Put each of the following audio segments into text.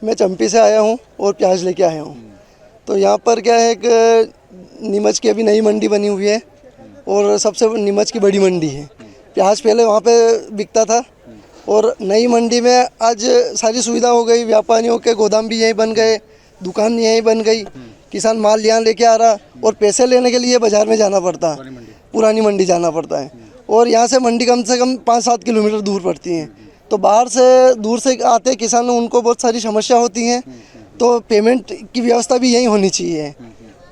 मैं चंपी से आया हूँ और प्याज लेके आया हूँ। तो यहाँ पर क्या है कि नीमच की अभी नई मंडी बनी हुई है और सबसे नीमच की बड़ी मंडी है। प्याज पहले वहाँ पे बिकता था और नई मंडी में आज सारी सुविधा हो गई। व्यापारियों के गोदाम भी यहीं बन गए, दुकान यहीं बन गई, किसान माल यहाँ लेके आ रहा और पैसे लेने के लिए बाज़ार में जाना पड़ता, पुरानी मंडी जाना पड़ता है। और यहाँ से मंडी कम से कम 5-7 किलोमीटर दूर पड़ती है। तो बाहर से दूर से आते किसान, उनको बहुत सारी समस्या होती हैं। तो पेमेंट की व्यवस्था भी यहीं होनी चाहिए।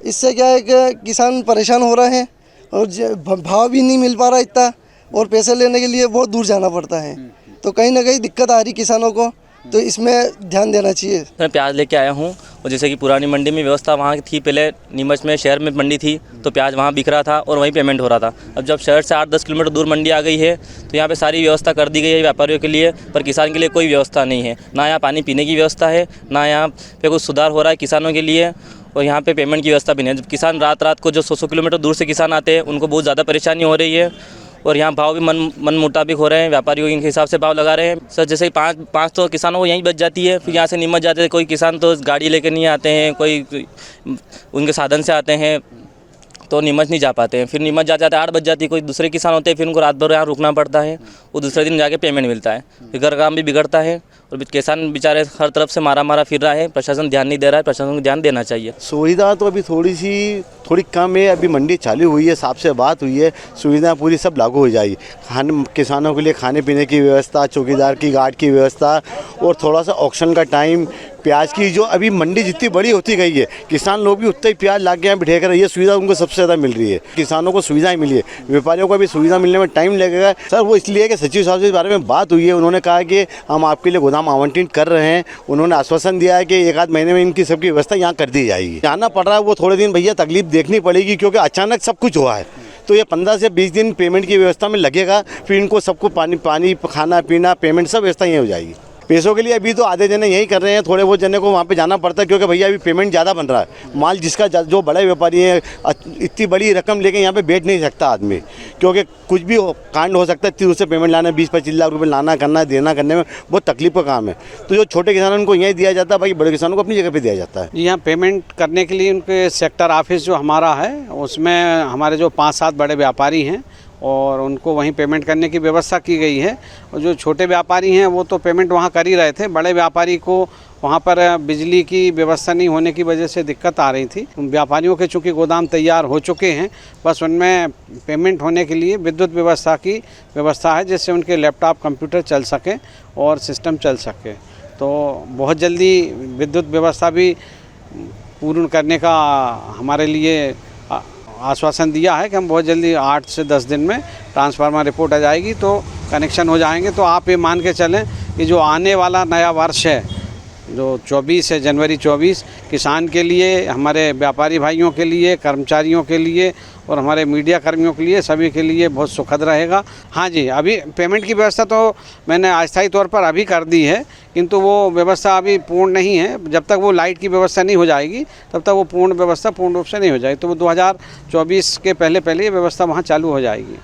इससे क्या है कि किसान परेशान हो रहे हैं और भाव भी नहीं मिल पा रहा इतना और पैसे लेने के लिए बहुत दूर जाना पड़ता है। तो कहीं ना कहीं दिक्कत आ रही किसानों को, तो इसमें ध्यान देना चाहिए। मैं प्याज लेके आया हूँ और जैसे कि पुरानी मंडी में व्यवस्था वहाँ की थी, पहले नीमच में शहर में मंडी थी तो प्याज वहाँ बिक रहा था और वहीं पेमेंट हो रहा था। अब जब शहर से 8-10 किलोमीटर दूर मंडी आ गई है तो यहाँ पे सारी व्यवस्था कर दी गई है व्यापारियों के लिए, पर किसान के लिए कोई व्यवस्था नहीं है। ना यहाँ पानी पीने की व्यवस्था है, ना यहाँ पे कुछ सुधार हो रहा है किसानों के लिए, और यहाँ पे पेमेंट की व्यवस्था भी नहीं है। जब किसान रात को जो 100 किलोमीटर दूर से किसान आते हैं उनको बहुत ज़्यादा परेशानी हो रही है और यहाँ भाव भी मन मुताबिक हो रहे हैं, व्यापारियों के हिसाब से भाव लगा रहे हैं। सर जैसे पाँच तो किसानों को यहीं बच जाती है, फिर यहाँ से नीमच जाते हैं। कोई किसान तो गाड़ी लेकर नहीं आते हैं, कोई उनके साधन से आते हैं तो नीमच नहीं जा पाते हैं। फिर नीमच जाते 8 बज जाती है। कोई दूसरे किसान होते हैं, फिर उनको रात भर यहाँ रुकना पड़ता है, वो दूसरे दिन जाके पेमेंट मिलता है। फिर घर काम भी बिगड़ता है और किसान बेचारे हर तरफ से मारा फिर रहा है। प्रशासन ध्यान नहीं दे रहा है, प्रशासन को ध्यान देना चाहिए। सुविधा तो अभी थोड़ी कम है। अभी मंडी चालू हुई है, साहब से बात हुई है, सुविधा पूरी सब लागू हो जाएगी। किसानों के लिए खाने पीने की व्यवस्था, चौकीदार की गार्ड की व्यवस्था और थोड़ा सा ऑक्शन का टाइम, प्याज की जो अभी मंडी जितनी बड़ी होती गई है, किसान लोग भी उतना ही प्याज ला के यहाँ बिठा कर, ये सुविधा उनको सबसे ज़्यादा मिल रही है। किसानों को सुविधाएं मिली है, व्यापारियों को भी सुविधा मिलने में टाइम लगेगा। सर वो इसलिए कि सचिव साहब से इस बारे में बात हुई है, उन्होंने कहा कि हम आपके लिए गोदाम आवंटित कर रहे हैं। उन्होंने आश्वासन दिया है कि 1-8 महीने में इनकी सबकी व्यवस्था यहाँ कर दी जाएगी। जाना पड़ रहा है वो थोड़े दिन भैया तकलीफ देखनी पड़ेगी, क्योंकि अचानक सब कुछ हुआ है। तो ये 15 से 20 दिन पेमेंट की व्यवस्था में लगेगा, फिर इनको सबको पानी खाना पीना पेमेंट सब व्यवस्था यहीं हो जाएगी। पैसों के लिए अभी तो आधे जने यही कर रहे हैं, थोड़े बहुत जने को वहाँ पे जाना पड़ता है, क्योंकि भैया अभी पेमेंट ज़्यादा बन रहा है। माल जिसका जो बड़े व्यापारी है, इतनी बड़ी रकम लेके यहाँ पे बैठ नहीं सकता आदमी, क्योंकि कुछ भी कांड हो सकता है। फिर उससे पेमेंट लाना 20-25 लाख रुपये लाना करना देना करने में बहुत तकलीफ का काम है। तो जो छोटे किसानों उनको यहीं दिया जाता है, बाकी बड़े किसानों को अपनी जगह पर दिया जाता है। यहाँ पेमेंट करने के लिए उनके सेक्टर ऑफिस जो हमारा है, उसमें हमारे जो 5-7 बड़े व्यापारी हैं और उनको वहीं पेमेंट करने की व्यवस्था की गई है। और जो छोटे व्यापारी हैं वो तो पेमेंट वहाँ कर ही रहे थे। बड़े व्यापारी को वहाँ पर बिजली की व्यवस्था नहीं होने की वजह से दिक्कत आ रही थी। व्यापारियों के चूँकि गोदाम तैयार हो चुके हैं, बस उनमें पेमेंट होने के लिए विद्युत व्यवस्था की व्यवस्था है, जिससे उनके लैपटॉप कंप्यूटर चल सके और सिस्टम चल सके। तो बहुत जल्दी विद्युत व्यवस्था भी पूर्ण करने का हमारे लिए आश्वासन दिया है कि हम बहुत जल्दी 8 से 10 दिन में ट्रांसफार्मर रिपोर्ट आ जाएगी तो कनेक्शन हो जाएंगे। तो आप ये मान के चलें कि जो आने वाला नया वर्ष है, जो 24 है, जनवरी 24, किसान के लिए, हमारे व्यापारी भाइयों के लिए, कर्मचारियों के लिए और हमारे मीडिया कर्मियों के लिए, सभी के लिए बहुत सुखद रहेगा। हाँ जी, अभी पेमेंट की व्यवस्था तो मैंने अस्थायी तौर पर अभी कर दी है, किंतु वो व्यवस्था अभी पूर्ण नहीं है। जब तक वो लाइट की व्यवस्था नहीं हो जाएगी तब तक वो पूर्ण व्यवस्था पूर्ण रूप से नहीं हो जाएगी। तो वो 2024 के पहले ये व्यवस्था वहाँ चालू हो जाएगी।